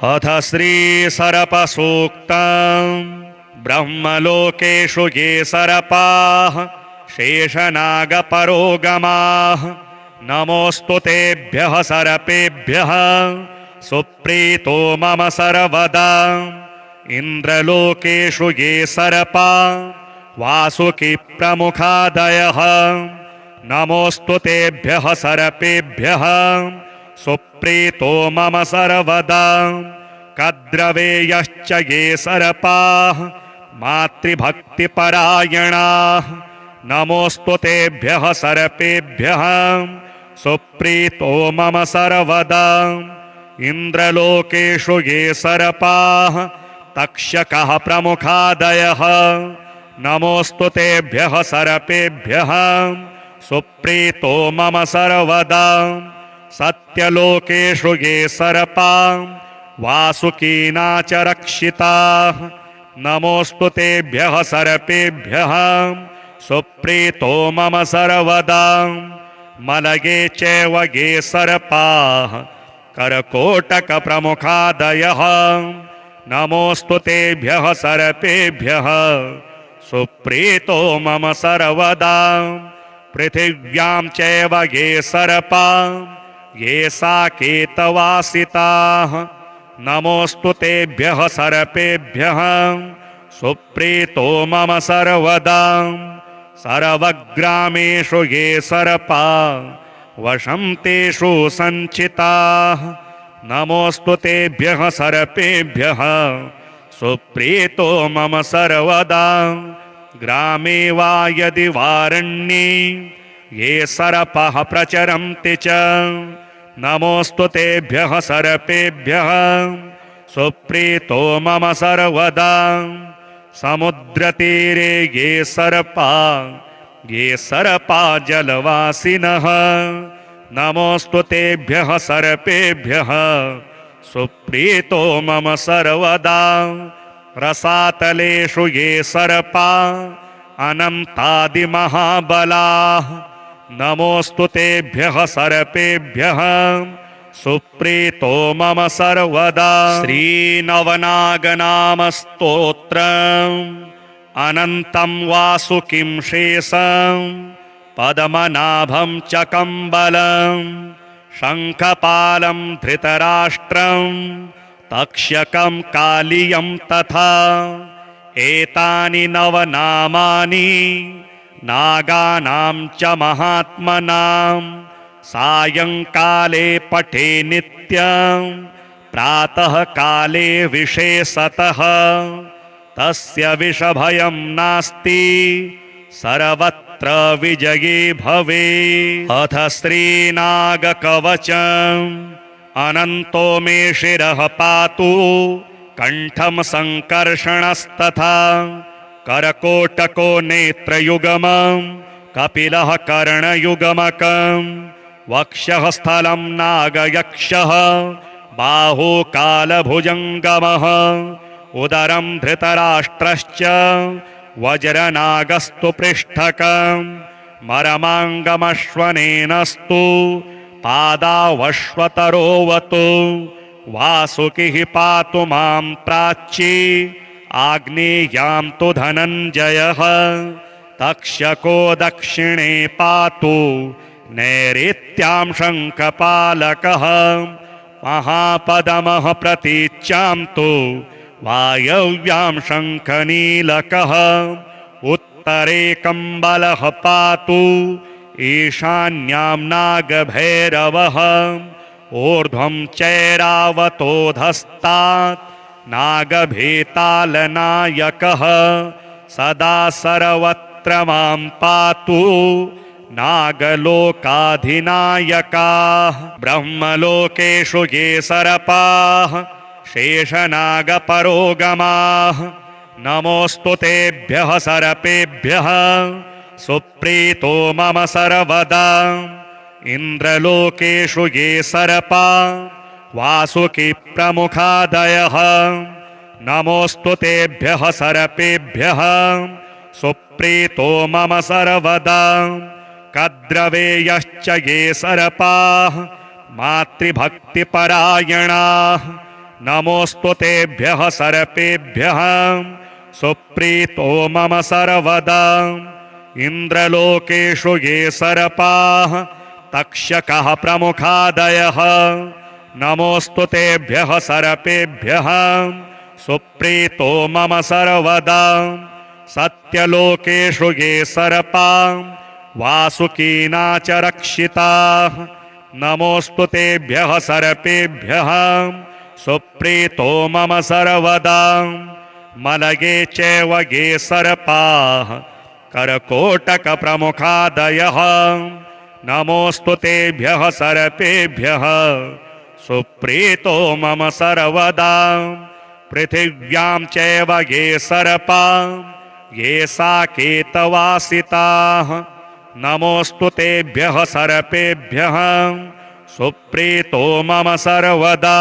अथ श्रीसर्पसूक्तम्। ब्रह्मलोकेषु ये सर्पाः शेषनागपरोगमाः नमोऽस्तु तेभ्यः सर्पेभ्यः सुप्रीतो मम सर्वदा। इन्द्रलोकेषु ये सर्पा वासुकी प्रमुखादयः नमोऽस्तु तेभ्यः सर्पेभ्यः सुप्रीतो मम सर्वदा। कद्रवेयश्च ये सर्पाः मातृभक्तिपरायणाः नमोऽस्तु तेभ्यः सर्पेभ्यः सुप्रीतो मम सर्वदा। इन्द्रलोकेषु ये सर्पाः तक्षकः प्रमुखादयः नमोऽस्तु तेभ्यः सर्पेभ्यः सुप्रीतो मम सर्वदा। सत्यलोकेषु ये सर्पाः वासुकीना च रक्षिताः नमोऽस्तु तेभ्यः सर्पेभ्यः सुप्रीतो मम सर्वदा। मलये चैव ये सर्पाः कर्कोटकप्रमुखादयः नमोऽस्तु तेभ्यः सर्पेभ्यः सुप्रीतो मम सर्वदा। पृथिव्यां चैव ये सर्पाः ये साकेतवासिताः नमोऽस्तु तेभ्यः सर्पेभ्यः सुप्रीतो मम सर्वदा। सर्वग्रामेषु ये सर्पाः वसन्तेषु सञ्चिताः नमोऽस्तु तेभ्यः सर्पेभ्यः सुप्रीतो मम सर्वदा। ग्रामे वा यदि वारण्ये ये सर्पाः प्रचरन्ति च नमोऽस्तु तेभ्यः सर्पेभ्यः सुप्रीतो मम सर्वदा। समुद्रतीरे ये सर्पा जलवासिनः नमोऽस्तु तेभ्यः सर्पेभ्यः सुप्रीतो मम सर्वदा। रसातलेषु ये सर्पा अनन्तादिमहाबलाः नमोऽस्तु तेभ्यः सर्पेभ्यः सुप्रीतो मम सर्वदा। श्रीनवनागनामस्तोत्रम् अनन्तं वासुकिं शेषं पद्मनाभं च कम्बलं शङ्खपालं धृतराष्ट्रं तक्षकं कालियं तथा एतानि नवनामानि नागानां च महात्मनां सायंकाले पठे नित्यं प्रातः काले विशेषतः तस्य विषभयं नास्ति सर्वत्र विजयी भवे। अथ श्रीनागकवचम् अनन्तो मे शिरः पातु कण्ठं सङ्कर्षणस्तथा करकोटको नेत्रयुगमं कपिलः कर्णयुगमकं वक्षः स्थलं नागयक्षः बाहु कालभुजङ्गमः उदरं धृतराष्ट्रश्च वज्रनागस्तु पृष्ठकं मरमाङ्गमश्वनेनस्तु पादावश्वतरोवतु वासुकिः पातु मां प्राची आग्नेयां तु धनञ्जयः तक्षको दक्षिणे पातु नैऋत्यां शङ्खपालकः महापदमः प्रतीच्यां तु वायव्यां शङ्खनीलकः उत्तरे कम्बलः पातु ईशान्यां नागभैरवः ऊर्ध्वं चैरावतोधस्तात् नागभेतालनायकः सदा सर्वत्र मां पातु नागलोकाधिनायकाः। ब्रह्मलोकेषु ये सर्पाः शेषनागपरोगमाः नमोऽस्तु तेभ्यः सर्पेभ्यः सुप्रीतो मम सर्वदा। इन्द्रलोकेषु ये सर्पा वासुकी प्रमुखादयः नमोऽस्तु तेभ्यः सर्पेभ्यः सुप्रीतो मम सर्वदा। कद्रवेयश्च ये सर्पाः मातृभक्तिपरायणाः नमोऽस्तु तेभ्यः सर्पेभ्यः सुप्रीतो मम सर्वदा इन्द्रलोकेषु ये सर्पाः तक्षकः प्रमुखादयः नमोऽस्तु तेभ्यः सर्पेभ्यः सुप्रीतो मम सर्वदा सत्यलोकेषु ये सर्पाः वासुकीना च रक्षिताः नमोऽस्तु तेभ्यः सर्पेभ्यः सुप्रीतो मम सर्वदा मलये चैव ये सर्पाः कर्कोटकप्रमुखादयः नमोऽस्तु तेभ्यः सर्पेभ्यः सुप्रीतो मम सर्वदा पृथिव्यां चैव ये सर्पाः ये साकेतवासिताः नमोऽस्तु तेभ्यः सर्पेभ्यः सुप्रीतो मम सर्वदा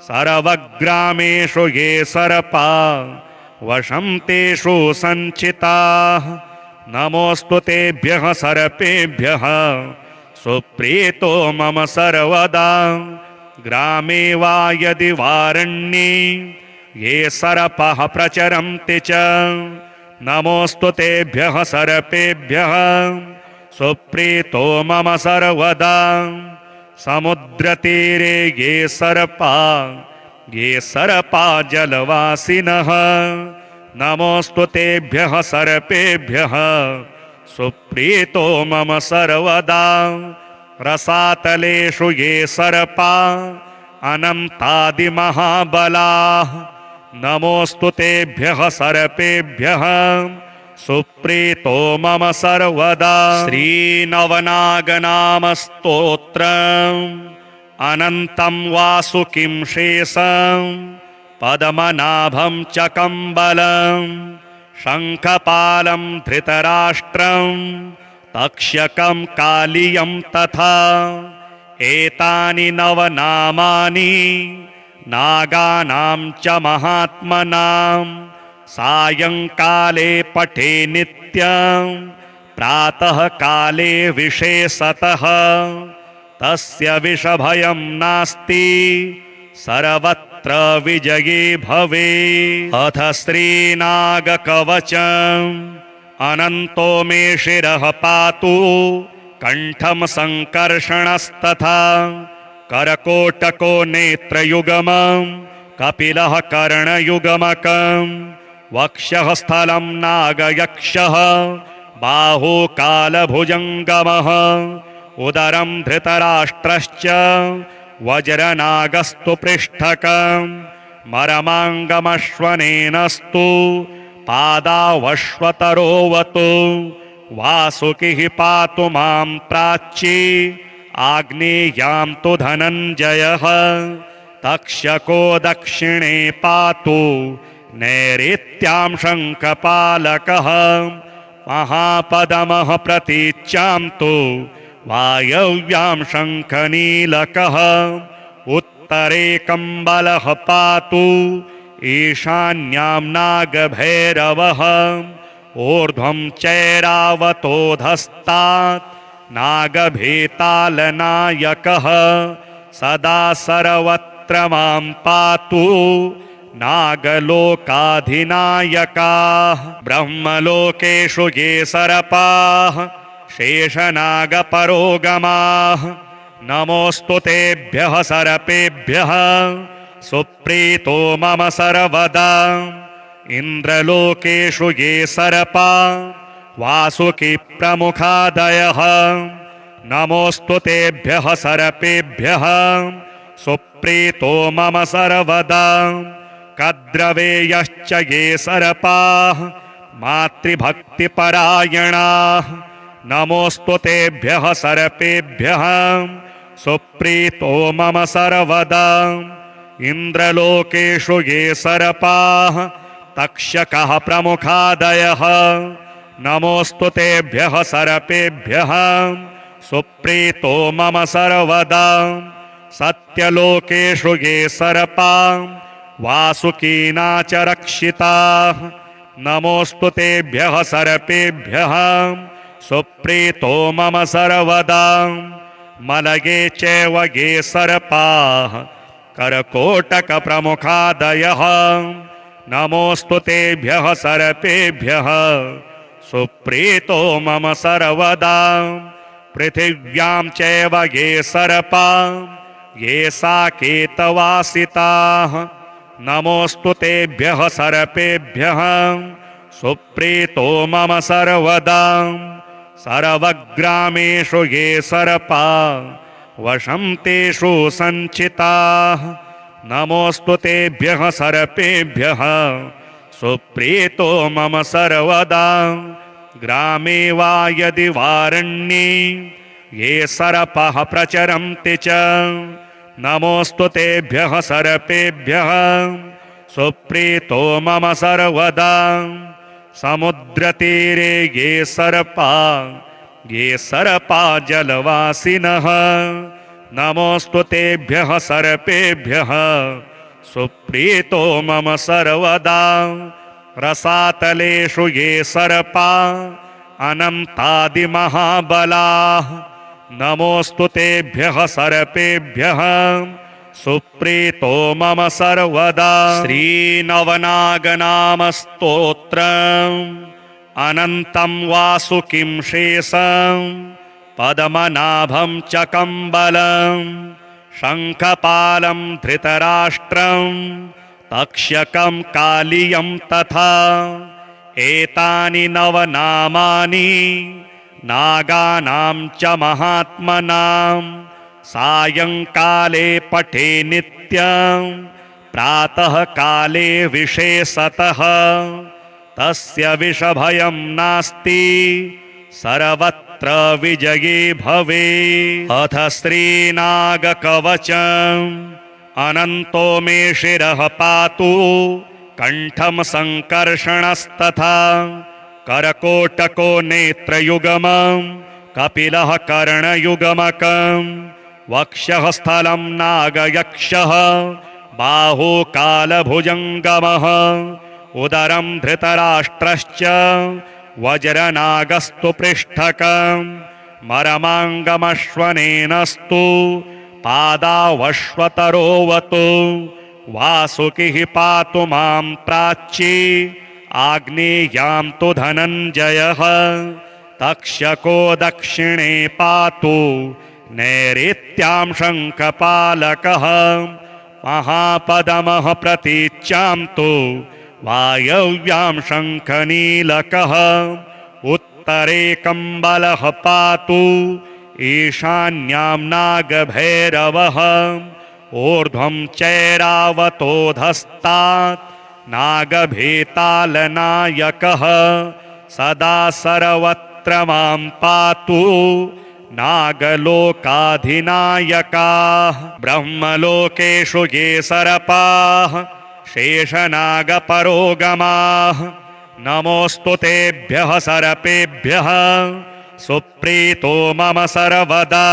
सर्वग्रामेषु ये सर्पाः वशं तेषु सञ्चिताः नमोऽस्तु तेभ्यः सर्पेभ्यः सुप्रीतो मम सर्वदा ग्रामे वा यदि वारण्ये ये सर्पाः प्रचरन्ति च नमोऽस्तु तेभ्यः सर्पेभ्यः सुप्रीतो मम सर्वदा समुद्रतीरे ये सर्पा जलवासिनः नमोऽस्तु तेभ्यः सर्पेभ्यः सुप्रीतो मम सर्वदा रसातलेषु ये सर्पा अनन्तादिमहाबलाः नमोऽस्तु तेभ्यः सर्पेभ्यः सुप्रीतो मम सर्वदा श्रीनवनागनामस्तोत्रम् अनन्तं वासुकिं शेषं पद्मनाभं च कम्बलं शङ्खपालं धृतराष्ट्रं तक्षकं कालियं तथा एतानि नवनामानि नागानां च महात्मनां सायंकाले पठे नित्यं प्रातः काले विशेषतः तस्य विषभयं नास्ति सर्वत्र विजयी भवे अथ श्रीनागकवचम् अनन्तो मे शिरः पातु कंठं संकर्षणस्तथा करकोटको नेत्रयुगमं कपिलः कर्णयुगमकं वक्षः स्थलं नागयक्षः बाहु कालभुजङ्गमः उदरं धृतराष्ट्रश्च वज्रनागस्तु पृष्ठकं मरमाङ्गमश्वनेनस्तु पादावश्वतरोवतु वासुकिः पातु मां प्राची आग्नेयां तु धनञ्जयः तक्षको दक्षिणे पातु नैऋत्यां शङ्खपालकः महापदमः प्रतीच्यां तु वायव्यां शङ्खनीलकः उत्तरे कम्बलः पातु ईशान्यां नागभैरवः ऊर्ध्वं चैरावतोधस्तात् नागभेतालनायकः सदा सर्वत्र मां पातु नागलोकाधिनायकाः ब्रह्मलोकेषु ये सर्पाः शेषनागपरोगमाः नमोऽस्तु तेभ्यः सर्पेभ्यः सुप्रीतो मम सर्वदा इन्द्रलोकेषु ये सर्पाः वासुकी प्रमुखादयः नमोऽस्तु तेभ्यः सर्पेभ्यः सुप्रीतो मम सर्वदा कद्रवेयश्च ये सर्पाः मातृभक्तिपरायणाः नमोऽस्तु तेभ्यः सर्पेभ्यः सुप्रीतो मम सर्वदा इन्द्रलोकेषु ये सर्पाः तक्षकः प्रमुखादयः नमोऽस्तु तेभ्यः सर्पेभ्यः सुप्रीतो मम सर्वदा सत्यलोकेषु ये सर्पाः वासुकीना च रक्षिताः नमोऽस्तु तेभ्यः सर्पेभ्यः सुप्रीतो मम सर्वदा मलये चैव ये सर्पाः कर्कोटकप्रमुखादयः नमोऽस्तु तेभ्यः सर्पेभ्यः सुप्रीतो मम सर्वदा पृथिव्यां चैव ये सर्पा ये साकेतवासिताः नमोऽस्तु तेभ्यः सर्पेभ्यः सुप्रीतो मम सर्वदा सर्वग्रामेषु ये सर्पा वशं तेषु सञ्चिताः नमोऽस्तु तेभ्यः सर्पेभ्यः सुप्रीतो मम सर्वदा ग्रामे वा यदि वारण्ये ये सर्पाः प्रचरन्ति च नमोऽस्तु तेभ्यः सर्पेभ्यः सुप्रीतो मम सर्वदा समुद्रतीरे ये सर्पा जलवासिनः नमोऽस्तु तेभ्यः सर्पेभ्यः सुप्रीतो मम सर्वदा रसातलेषु ये सर्पा अनन्तादिमहाबलाः नमोऽस्तु तेभ्यः सर्पेभ्यः सुप्रीतो मम सर्वदा श्रीनवनागनामस्तोत्रम् अनन्तं वासुकिं शेषं पद्मनाभं च कम्बलं शङ्खपालं धृतराष्ट्रं तक्षकं कालियं तथा एतानि नवनामानि नागानां च महात्मनां सायंकाले पठे नित्यं प्रातः काले विशेषतः तस्य विषभयं नास्ति सर्वत्र विजयी भवेत् अथ श्रीनागकवचम् अनन्तो मे शिरः पातु कण्ठं सङ्कर्षणस्तथा करकोटको नेत्रयुगमं कपिलः कर्णयुगमकं वक्षः स्थलं नागयक्षः बाहु कालभुजङ्गमः उदरं धृतराष्ट्रश्च वज्रनागस्तु पृष्ठकं मरमाङ्गमश्वनेनस्तु पादावश्वतरोवतु वासुकिः पातु मां प्राची आग्नेयां तु धनञ्जयः तक्षको दक्षिणे पातु नैऋत्यां शङ्खपालकः महापदमः प्रतीच्यां तु वायव्यां शङ्खनीलकः उत्तरे कम्बलः पातु ईशान्यां नागभैरवः ऊर्ध्वं चैरावतोधस्तात् नागभेतालनायकः सदा सर्वत्र मां पातु नागलोकाधिनायकाः ब्रह्मलोकेषु ये सर्पाः शेषनागपरोगमाः नमोऽस्तु तेभ्यः सर्पेभ्यः सुप्रीतो मम सर्वदा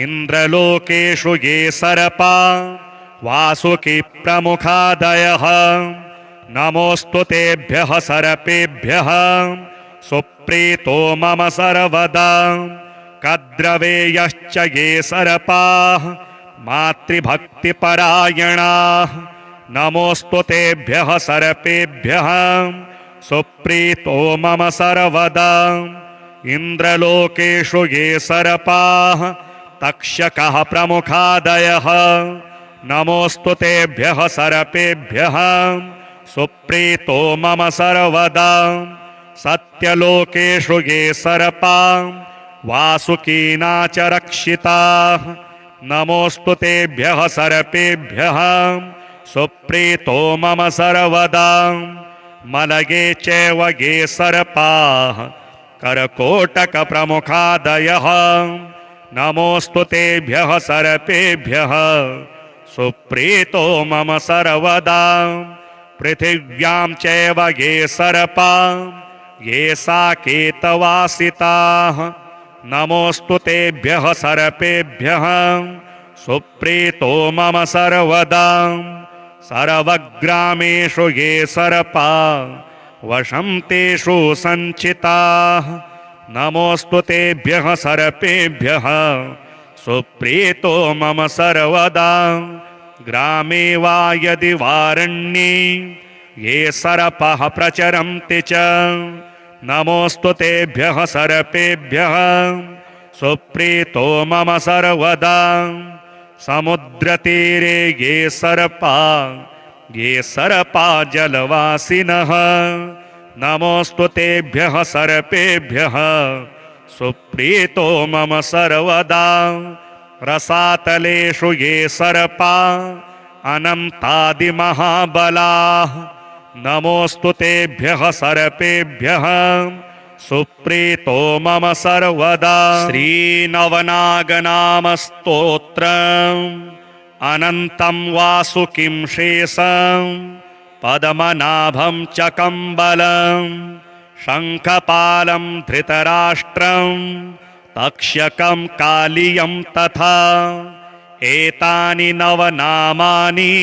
इन्द्रलोकेषु ये सर्पा वासुकी प्रमुखादयः नमोऽस्तु तेभ्यः सर्पेभ्यः सुप्रीतो मम सर्वदा कद्रवेयश्च ये सर्पाः मातृभक्तिपरायणाः नमोऽस्तु तेभ्यः सर्पेभ्यः सुप्रीतो मम सर्वदा इन्द्रलोकेषु ये सर्पाः तक्षकः प्रमुखादयः नमोऽस्तु तेभ्यः सर्पेभ्यः सुप्रीतो मम सर्वदा सत्यलोकेषु ये सर्पाः वासुकीना च रक्षिताः नमोऽस्तु तेभ्यः सर्पेभ्यः सुप्रीतो मम सर्वदा मलये चैव ये सर्पाः कर्कोटकप्रमुखादयः नमोऽस्तु तेभ्यः सर्पेभ्यः सुप्रीतो मम सर्वदा पृथिव्यां चैव ये सर्पा ये साकेतवासिताः नमोऽस्तु तेभ्यः सर्पेभ्यः सुप्रीतो मम सर्वदा सर्वग्रामेषु ये सर्पा वशं तेषु सञ्चिताः नमोऽस्तु तेभ्यः सर्पेभ्यः सुप्रीतो मम सर्वदा ग्रामे वा यदि वारण्ये ये सर्पाः प्रचरन्ति च नमोऽस्तु तेभ्यः सर्पेभ्यः सुप्रीतो मम सर्वदा समुद्रतीरे ये सर्पा जलवासिनः नमोऽस्तु तेभ्यः सर्पेभ्यः सुप्रीतो मम सर्वदा रसातलेषु ये सर्पा अनन्तादिमहाबलाः नमोऽस्तु तेभ्यः सर्पेभ्यः सुप्रीतो मम सर्वदा श्रीनवनागनामस्तोत्रम् अनन्तं वासुकिं शेषं पद्मनाभं च कम्बलं शङ्खपालं धृतराष्ट्रं तक्षकं कालियं तथा एतानि नवनामानि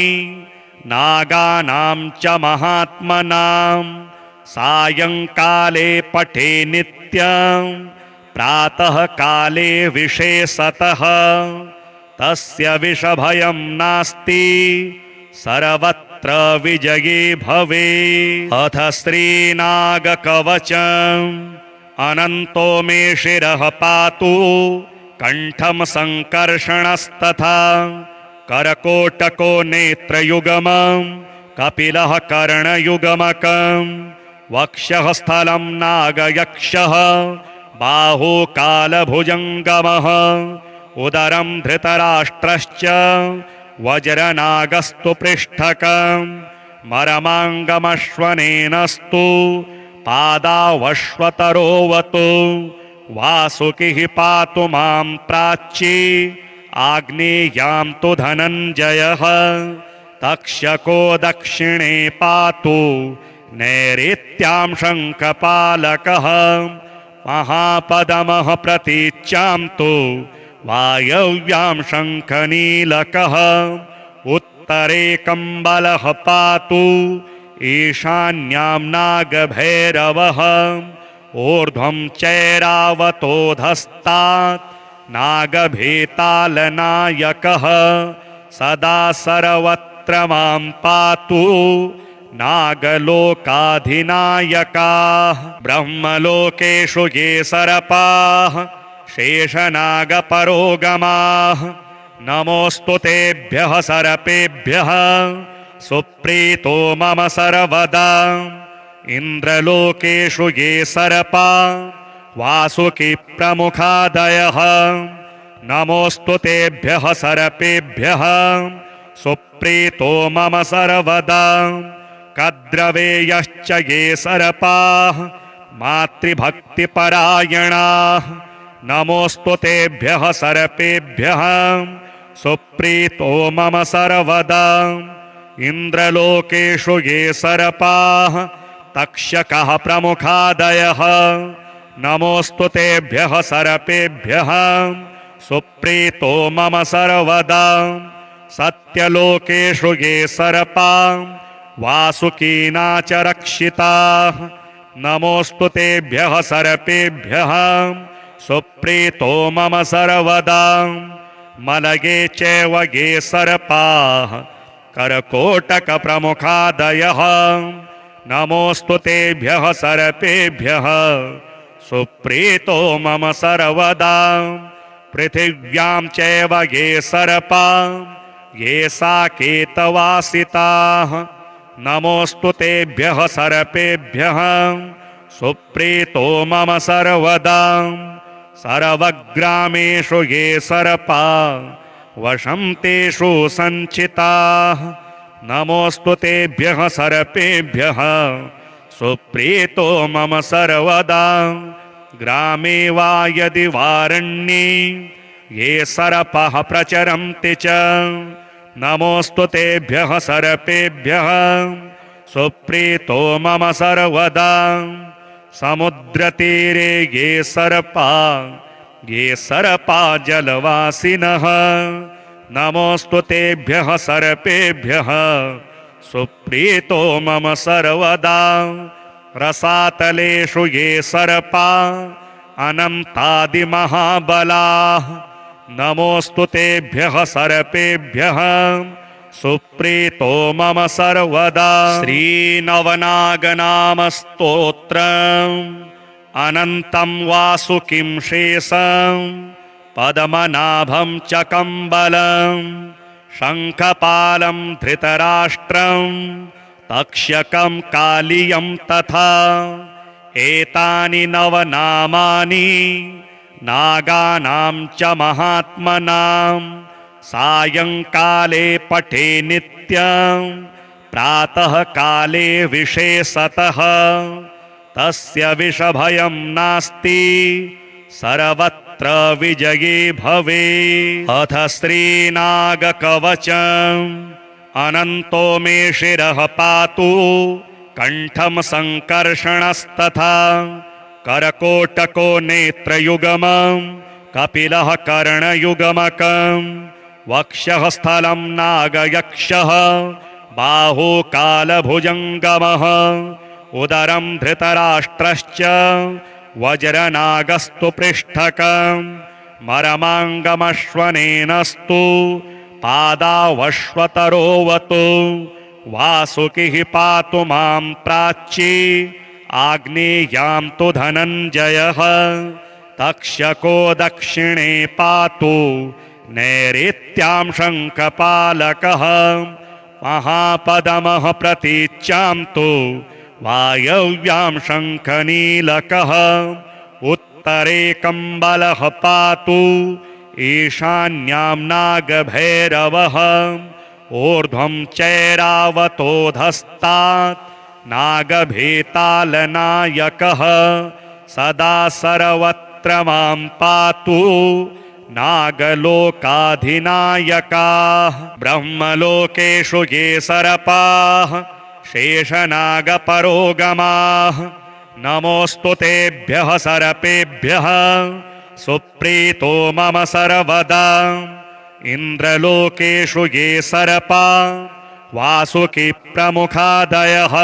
नागानां च महात्मनां सायंकाले पठे नित्यं प्रातः काले विशेषतः तस्य विषभयं नास्ति सर्वत्र विजयी भवे। अथ श्रीनागकवचम् अनन्तो मे शिरः पातु कण्ठं सङ्कर्षणस्तथा करकोटको नेत्रयुगमं कपिलः कर्णयुगमकं वक्षः स्थलं नागयक्षः बाहु कालभुजङ्गमः उदरं धृतराष्ट्रश्च वज्रनागस्तु पृष्ठकं मरमाङ्गमश्वनेनस्तु पादावश्वतरोवतु वासुकिः पातु मां प्राची आग्नेयां तु धनञ्जयः तक्षको दक्षिणे पातु नैऋत्यां शङ्खपालकः महापदमः प्रतीच्यां तु वायव्यां शङ्खनीलकः उत्तरे कम्बलः पातु ईशान्यां नागभैरवः ऊर्ध्वं चैरावतोधस्तात् नागभेतालनायकः सदा सर्वत्र मां पातु नागलोकाधिनायकाः ब्रह्मलोकेषु ये सर्पाः शेषनागपरोगमाः नमोऽस्तु तेभ्यः सर्पेभ्यः सुप्रीतो मम सर्वदा इन्द्रलोकेषु ये सर्पा वासुकी प्रमुखादयः नमोऽस्तु तेभ्यः सर्पेभ्यः सुप्रीतो मम सर्वदा कद्रवेयश्च ये सर्पाः मातृभक्तिपरायणाः नमोऽस्तु तेभ्यः सर्पेभ्यः सुप्रीतो मम सर्वदा इन्द्रलोकेषु ये सर्पाः तक्षकः प्रमुखादयः नमोऽस्तु तेभ्यः सर्पेभ्यः सुप्रीतो मम सर्वदा सत्यलोकेषु ये सर्पा वासुकीना च रक्षिताः नमोऽस्तु तेभ्यः सर्पेभ्यः सुप्रीतो मम सर्वदा मलये चैव ये सर्पाः करकोटकप्रमुखादयः नमोऽस्तु तेभ्यः सर्पेभ्यः सुप्रीतो मम सर्वदा पृथिव्यां चैव ये सर्पा ये साकेतवासिताः नमोऽस्तु तेभ्यः सर्पेभ्यः सुप्रीतो मम सर्वदा सर्वग्रामेषु ये सर्पा वशं तेषु सञ्चिताः नमोऽस्तु तेभ्यः सर्पेभ्यः सुप्रीतो मम सर्वदा ग्रामे वा यदि वारण्ये ये सर्पाः प्रचरन्ति च नमोऽस्तु तेभ्यः सर्पेभ्यः सुप्रीतो मम सर्वदा समुद्रतीरे ये सर्पा जलवासिनः नमोऽस्तु तेभ्यः सर्पेभ्यः सुप्रीतो मम सर्वदा रसातलेषु ये सर्पा अनन्तादिमहाबलाः नमोऽस्तु तेभ्यः सर्पेभ्यः सुप्रीतो मम सर्वदा श्रीनवनागनामस्तोत्रम् अनन्तं वासुकिं शेषं पद्मनाभं च कम्बलं शङ्खपालं धृतराष्ट्रं तक्षकं कालियं तथा एतानि नवनामानि नागानां च महात्मनां सायंकाले पठे नित्यं प्रातः काले विशेषतः तस्य विषभयं नास्ति सर्वत्र विजये भवे अथ श्रीनागकवचम् अनन्तो मे शिरः पातु कण्ठं सङ्कर्षणस्तथा करकोटको नेत्रयुगमं कपिलः कर्णयुगमकं वक्षः स्थलं नागयक्षः बाहु कालभुजङ्गमः उदरं धृतराष्ट्रश्च वज्रनागस्तु पृष्ठकं मरमाङ्गमश्वनेनस्तु पादावश्वतरोवतु वासुकिः पातु मां प्राची आग्नेयां तु धनञ्जयः तक्षको दक्षिणे पातु नैऋत्यां शङ्खपालकः महापदमः प्रतीच्यां तु वायव्यां शङ्खनीलकः उत्तरे कम्बलः पातु ईशान्यां नागभैरवः ऊर्ध्वं चैरावतोधस्तात् नागभेतालनायकः सदा सर्वत्र मां पातु नागलोकाधिनायकाः ब्रह्मलोकेषु ये सर्पाः शेषनागपरोगमाः नमोऽस्तु तेभ्यः सर्पेभ्यः सुप्रीतो मम सर्वदा इन्द्रलोकेषु ये सर्पा वासुकी प्रमुखादयः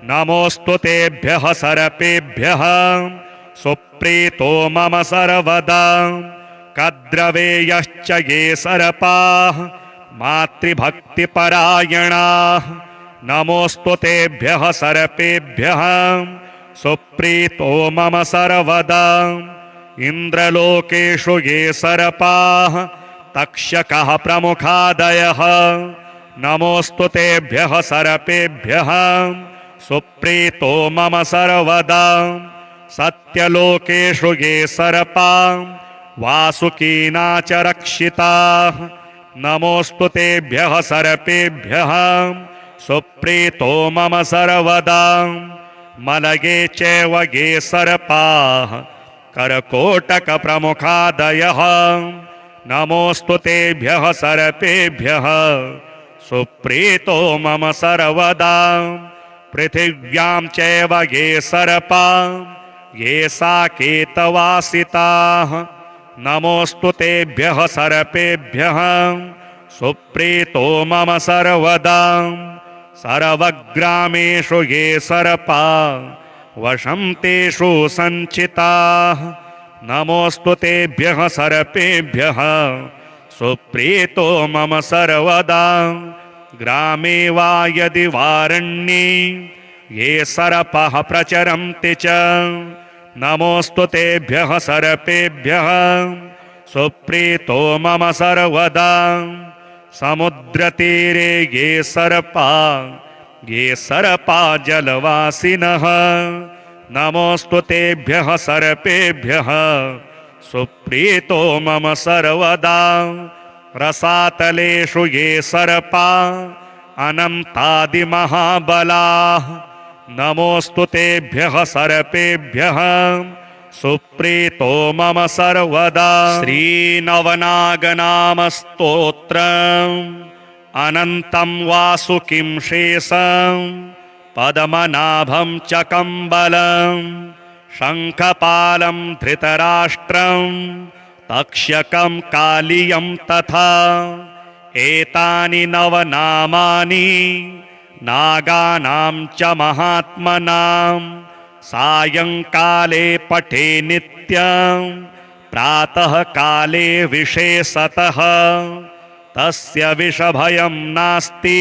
नमोऽस्तु तेभ्यः सर्पेभ्यः सुप्रीतो मम सर्वदा कद्रवेयश्च ये सर्पाः मातृभक्तिपरायणाः नमोऽस्तु तेभ्यः सर्पेभ्यः सुप्रीतो मम सर्वदा इन्द्रलोकेषु ये सर्पाः तक्षकः प्रमुखादयः नमोऽस्तु तेभ्यः सर्पेभ्यः सुप्रीतो मम सर्वदा सत्यलोकेषु ये सर्पा वासुकीना च रक्षिताः नमोऽस्तु तेभ्यः सर्पेभ्यः सुप्रीतो मम सर्वदा मलये चैव ये सर्पाः करकोटकप्रमुखादयः नमोऽस्तु तेभ्यः सर्पेभ्यः सुप्रीतो मम सर्वदा पृथिव्यां चैव ये सर्पा ये साकेतवासिताः नमोऽस्तु तेभ्यः सर्पेभ्यः सुप्रीतो मम सर्वदा सर्वग्रामेषु ये सर्पा वशं तेषु सञ्चिताः नमोऽस्तु तेभ्यः सर्पेभ्यः सुप्रीतो मम सर्वदा ग्रामे वा यदि वारण्ये ये सर्पः प्रचरन्ति च नमोऽस्तु तेभ्यः सर्पेभ्यः सुप्रीतो मम सर्वदा समुद्रतीरे ये सर्पा जलवासिनः नमोऽस्तु तेभ्यः सर्पेभ्यः सुप्रीतो मम सर्वदा रसातलेषु ये सर्पा अनन्तादिमहाबलाः नमोऽस्तु तेभ्यः सर्पेभ्यः सुप्रीतो मम सर्वदा श्रीनवनागनामस्तोत्रम् अनन्तं वासुकिं शेषं पद्मनाभं च कम्बलं शङ्खपालं धृतराष्ट्रं तक्षकं कालियं तथा एतानि नवनामानि नागानां च महात्मनां सायंकाले पठे नित्यं प्रातः काले विशेषतः तस्य विषभयं नास्ति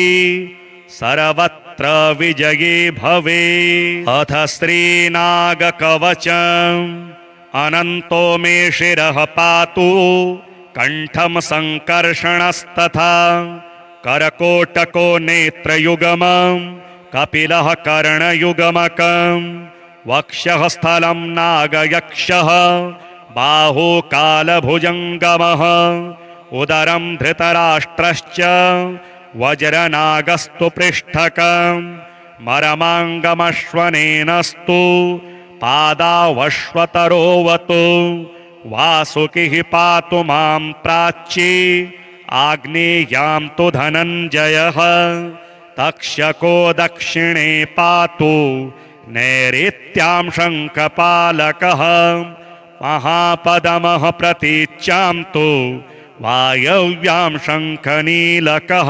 सर्वत्र विजयी भवे। अथ श्रीनागकवचम् अनन्तो मे शिरः पातु कण्ठं सङ्कर्षणस्तथा करकोटको नेत्रयुगमं कपिलः कर्णयुगमकं वक्षः स्थलं नागयक्षः बाहु कालभुजङ्गमः उदरं धृतराष्ट्रश्च वज्रनागस्तु पृष्ठकं मरमाङ्गमश्वनेनस्तु पादावश्वतरोवतु वासुकिः पातु मां प्राची आग्नेयां तु धनञ्जयः तक्षको दक्षिणे पातु नैऋत्यां शङ्खपालकः महापदमः प्रतीच्यां तु वायव्यां शङ्खनीलकः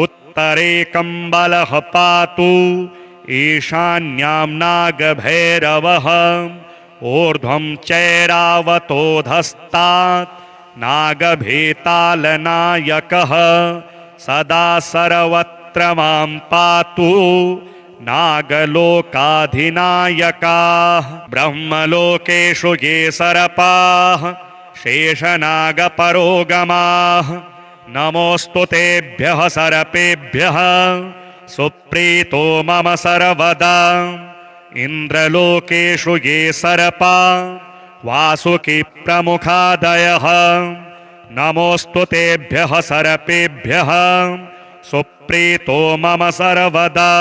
उत्तरे कम्बलः पातु ईशान्यां नागभैरवः ऊर्ध्वं चैरावतोधस्तात् नागभेतालनायकः सदा सर्वत्र मां पातु नागलोकाधिनायकाः ब्रह्मलोकेषु ये सर्पाः शेषनागपरोगमाः नमोऽस्तु तेभ्यः सर्पेभ्यः सुप्रीतो मम सर्वदा इन्द्रलोकेषु ये सर्पा वासुकी प्रमुखादयः नमोऽस्तु तेभ्यः सर्पेभ्यः सुप्रीतो मम सर्वदा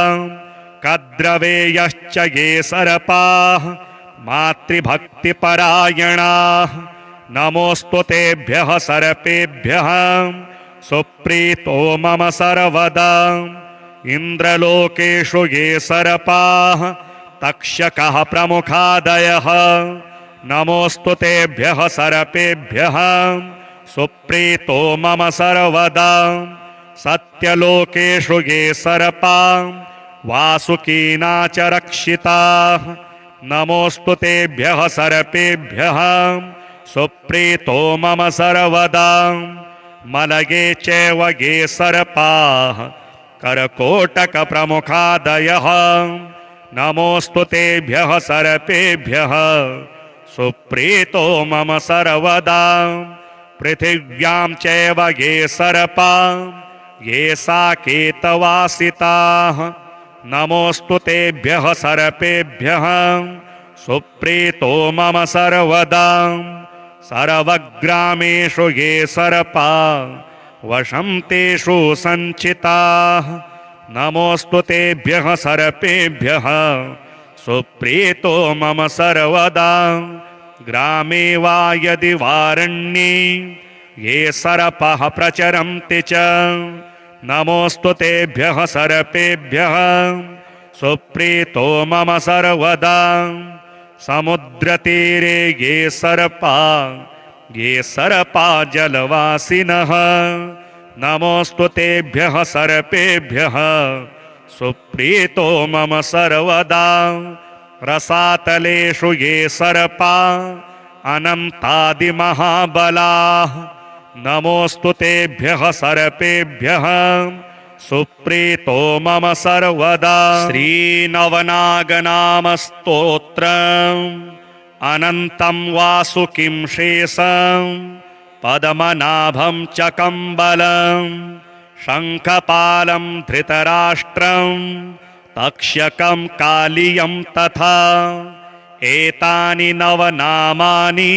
कद्रवेयश्च ये सर्पाः मातृभक्तिपरायणाः नमोऽस्तु तेभ्यः सर्पेभ्यः सुप्रीतो मम सर्वदा इन्द्रलोकेषु ये सर्पाः तक्षकः प्रमुखादयः नमोऽस्तु तेभ्यः सर्पेभ्यः सुप्रीतो मम सर्वदा सत्यलोकेषु ये सर्पाः वासुकीना च रक्षिताः नमोऽस्तु तेभ्यः सर्पेभ्यः सुप्रीतो मम सर्वदा मलये चैव ये सर्पाः करकोटकप्रमुखादयः नमोऽस्तु तेभ्यः सर्पेभ्यः सुप्रीतो मम सर्वदा पृथिव्यां चैव ये सर्पा ये साकेतवासिताः नमोऽस्तु तेभ्यः सर्पेभ्यः सुप्रीतो मम सर्वदा सर्वग्रामेषु ये सर्पा वशं तेषु सञ्चिताः नमोऽस्तु तेभ्यः सर्पेभ्यः सुप्रीतो मम सर्वदा ग्रामे वा यदि वारण्ये ये सर्पः प्रचरन्ति च नमोऽस्तु तेभ्यः सर्पेभ्यः सुप्रीतो मम सर्वदा समुद्रतीरे ये सर्पा जलवासिनः नमोऽस्तु तेभ्यः सर्पेभ्यः सुप्रीतो मम सर्वदा रसातलेषु ये सर्पा अनन्तादिमहाबलाः नमोऽस्तु तेभ्यः सर्पेभ्यः सुप्रीतो मम सर्वदा श्रीनवनागनामस्तोत्रम् अनन्तं वासुकिं शेषं पद्मनाभं च कम्बलं शङ्खपालं धृतराष्ट्रं तक्षकं कालियं तथा एतानि नवनामानि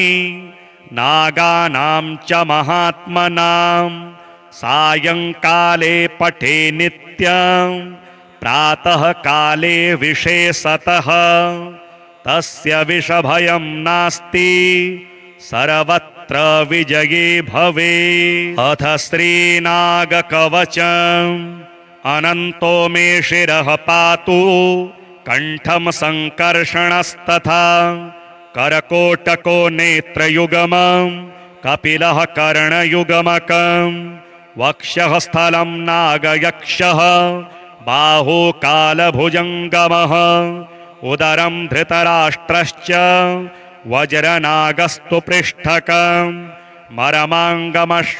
नागानां च महात्मनां सायंकाले पठे नित्यं प्रातः काले विशेषतः तस्य विषभयं नास्ति सर्वत्र विजयी भवे। अथ श्रीनागकवचम् अनन्तो मे शिरः पातु कण्ठं सङ्कर्षणस्तथा करकोटको नेत्रयुगमं कपिलः कर्णयुगमकं वक्षः स्थलं नागयक्षः बाहु कालभुजङ्गमः उदरं धृतराष्ट्रश्च वज्रनागस्तु पृष्ठकं मरमाङ्गमश्वनेनस्तु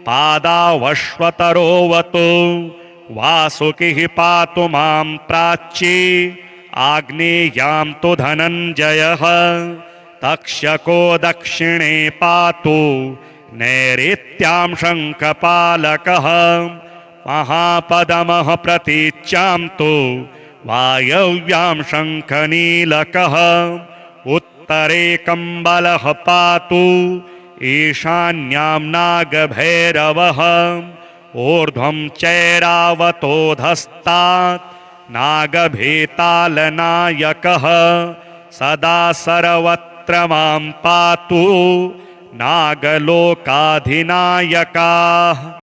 पादावश्वतरोवतु वासुकिः पातु मां प्राची आग्नेयां तु धनञ्जयः तक्षको दक्षिणे पातु नैऋत्यां शङ्खपालकः महापदमः प्रतीच्यां तु वायव्यां शङ्खनीलकः उत्तरे कम्बलः पातु ईशान्यां नागभैरवः ऊर्ध्वं चैरावतोधस्तात् नागभेतालनायकः सदा सर्वत्र मां पातु नागलोकाधिनायकाः।